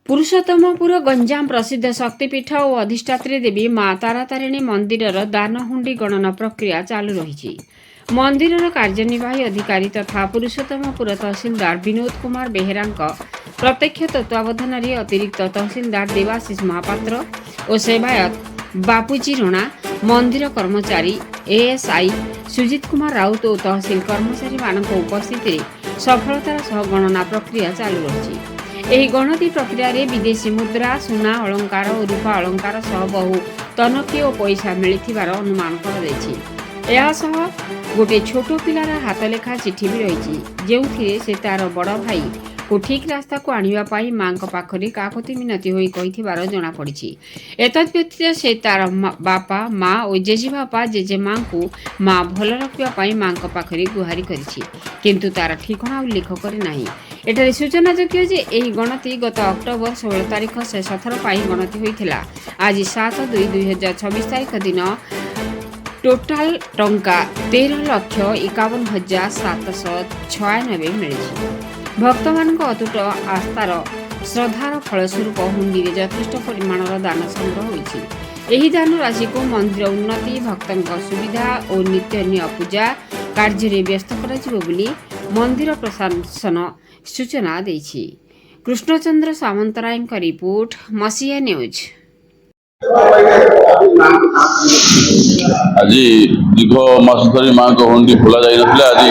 पुरुषोत्तमपुर गंजाम प्रसिद्ध शक्तिपीठ और अधिष्ठात्री देवी माँ तारातारिणी मंदिर दानहुंडी गणना प्रक्रिया चालू रही। मंदिर कार्यनिर्वाही अधिकारी तथा पुरुषोत्तमपुर तहसीलदार विनोद कुमार बेहेरा प्रत्यक्ष तत्वावधान अतिरिक्त तहसीलदार देवाशीष महापात्र और सेवायत बापूजी रणा, मंदिर कर्मचारी एएसआई सुजित कुमार राउत और तहसील कर्मचारी मान उपस्थित सफलतार सह गणना प्रक्रिया चालू रही। ଏହି ଗଣତି ପ୍ରକ୍ରିୟାରେ ବିଦେଶୀ ମୁଦ୍ରା, ସୁନା ଅଳଙ୍କାର ଓ ରୂପା ଅଳଙ୍କାର ସହ ବହୁ ତନଖି ଓ ପଇସା ମିଳିଥିବାର ଅନୁମାନ କରାଯାଇଛି। ଏହାସହ ଗୋଟିଏ ଛୋଟ ପିଲାର ହାତଲେଖା ଚିଠି ବି ରହିଛି, ଯେଉଁଥିରେ ସେ ତାର ବଡ଼ ଭାଇକୁ ଠିକ୍ ରାସ୍ତାକୁ ଆଣିବା ପାଇଁ ମାଙ୍କ ପାଖରେ କାକୁତି ମିନତି ହୋଇ କହିଥିବାର ଜଣାପଡ଼ିଛି। ଏତଦ୍‌ବ୍ୟତୀତ ସେ ତାର ବାପା, ମା ଓ ଜେଜେବାପା, ଜେଜେମାଙ୍କୁ ମା ଭଲ ରଖିବା ପାଇଁ ମାଙ୍କ ପାଖରେ ଗୁହାରି କରିଛି, କିନ୍ତୁ ତାର ଠିକଣା ଉଲ୍ଲେଖ କରିନାହିଁ। ଏଠାରେ ସୂଚନାଯୋଗ୍ୟ ଯେ ଏହି ଗଣତି ଗତ ଅକ୍ଟୋବର 16 ତାରିଖ ଶେଷ ଥର ପାଇଁ ଗଣତି ହୋଇଥିଲା। ଆଜି 7/2/2026 ତାରିଖ ଦିନ ଟୋଟାଲ ଟଙ୍କା 13,51,796 ମିଳିଛି। ଭକ୍ତମାନଙ୍କ ଅତୁଟ ଆସ୍ଥାର ଶ୍ରଦ୍ଧାର ଫଳସ୍ୱରୂପ ହୁଣ୍ଡିରେ ଯଥେଷ୍ଟ ପରିମାଣର ଦାନ ସଂଗ୍ରହ ହୋଇଛି। ଏହି ଦାନ ରାଶିକୁ ମନ୍ଦିର ଉନ୍ନତି, ଭକ୍ତଙ୍କ ସୁବିଧା ଓ ନିତ୍ୟନୀୟ ପୂଜା କାର୍ଯ୍ୟରେ ବ୍ୟସ୍ତ କରାଯିବ ବୋଲି ମନ୍ଦିର ପ୍ରଶାସନ सूचना देछि। कृष्णचंद्र सामंतरायଙ୍କ रिपोर्ट, मसीहा न्यूज। आज दीर्घ मास धरी माँ को हुंडी खोल जा आज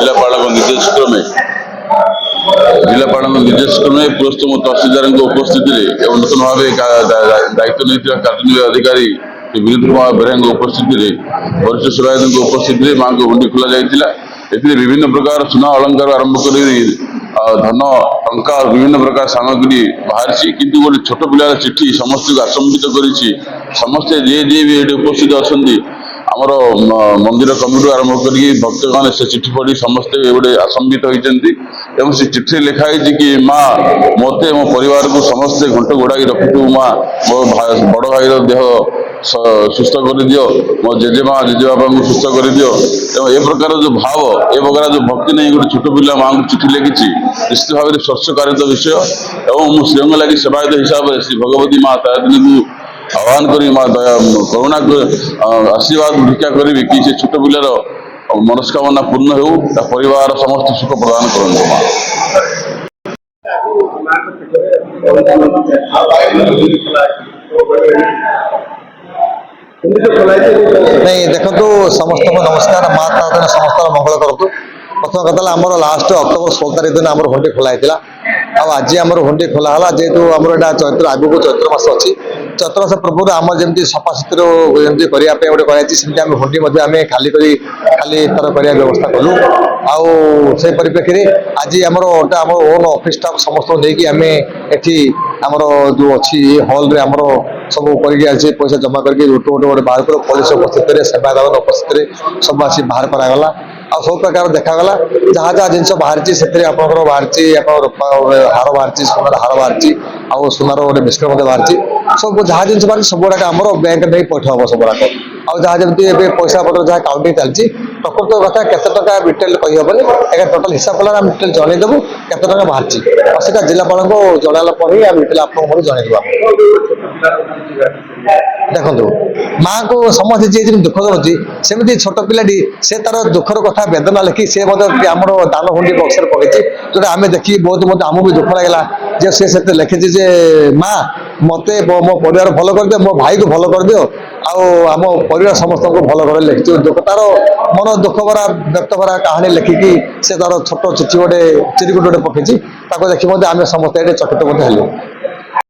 जिलापाल निर्देश क्रमे पुरस्तर तहसीलदार उपस्थित नूतन भाव दायित्व नहीं कार्यनिर्वाही अधिकारी विनोद कुमार बेहेरा उपस्थित वरिष्ठ सेवायत उपस्थित माँ को हुंडी खोल जाता। विभिन्न प्रकार सुना अलंकार आरंभ कर धन टंका विभिन्न प्रकार सामग्री बाहर किंतु गोटे छोट पिलार चिठी समस्त को आचंबित करिछि। समस्ते जे जे भी ये उपस्थित अच्छा आमर मंदिर कमिटी आरंभ कर भक्त मैंने से चिठी पढ़ी समस्ते गोटे आचंबित होती से चिठी लिखाई कि माँ मते मो परिवार को समस्ते घंट घोड़ा रखु माँ मो बड़ भाई देह सुस्थ कर दियो, मो जेजेमा जेजेबापा को सुस्थ कर दियो। ए प्रकार जो भाव ए प्रकार जो भक्ति नहीं गोटे छोट पिला माँ को चिठी लिखी निश्चित भाव में स्पर्शकारित विषय और मुझे लगी सेवायत हिसाब से श्री भगवती माँ तारातारिणी को आह्वान करी माँ दया करुणा आशीर्वाद भिक्षा करी कि से छोट पिलार मनस्कामना पूर्ण हो परिवार समस्त सुख प्रदान करते माँ। नहीं देखो समस्त को नमस्कार। माँ तारातारिणी समस्त मंगल करतु। प्रथम कथा आम लास्ट अक्टोबर 16 तारीख दिन आम हुंडी खोला आज आम हुंडी खोला जेहेतु आम यहाँ चैत्र आगू चैत्र मास अच्छी चैत्र मास पूर्व आम जमी सफा सुतर जमी करने गोटे कराई आम हुंडी खाली खाली तर कर व्यवस्था कलु से परिप्रेक्षी आज आम ओन ऑफिस स्टाफ समस्त नहीं आम एटी आमर जो अच्छी हॉल रे आमर सब कर पैसा जमा करके गोटे गोटे बाहर कर पुलिस उपस्थित सेवादान उपस्थित सब आसी बाहर करागला आ सब प्रकार देखागला जहाँ जहाँ जिन बाहर आपंकर बाहर हार बाहर सोनार हार बाहर आउ सोनार गोटे मिश्र बाहर सब जहाँ जिन बाहर सब गुड़ाक आम बैंक नहीं पैठ हम सब गुड़ाक आउ जहाँ जमी पैसा पत्र जहाँ काउंटिंग चलती प्रकृत कथा केते टका डिटेल कहीहबनी एक टोटाल हिसाब कला डिटेल जनईदेवु केते टका बाहर और जिलापाल को जनाला डिटेल आप जनईदेव। देखो माँ को समस्त जी दुख दौर सेमती छोट पिलाटी से तार दुखर कथा वेदना लिखी से आम दान हुंडी बक्स पकई जो आम देखी बहुत मत आमको भी दुख लगे जे से लिखी जे माँ मत मो परिवार भल कर दियो, मो भाई को भल कर दियो आम परिवार समस्त को भल कर लिखी दुख तार मन दुख भरा व्यक्त भरा कहानी लिखिकी से तार छोट चिठी गोटे चिरकुट गोटे पकई देखी आम समस्त चकित हेलु।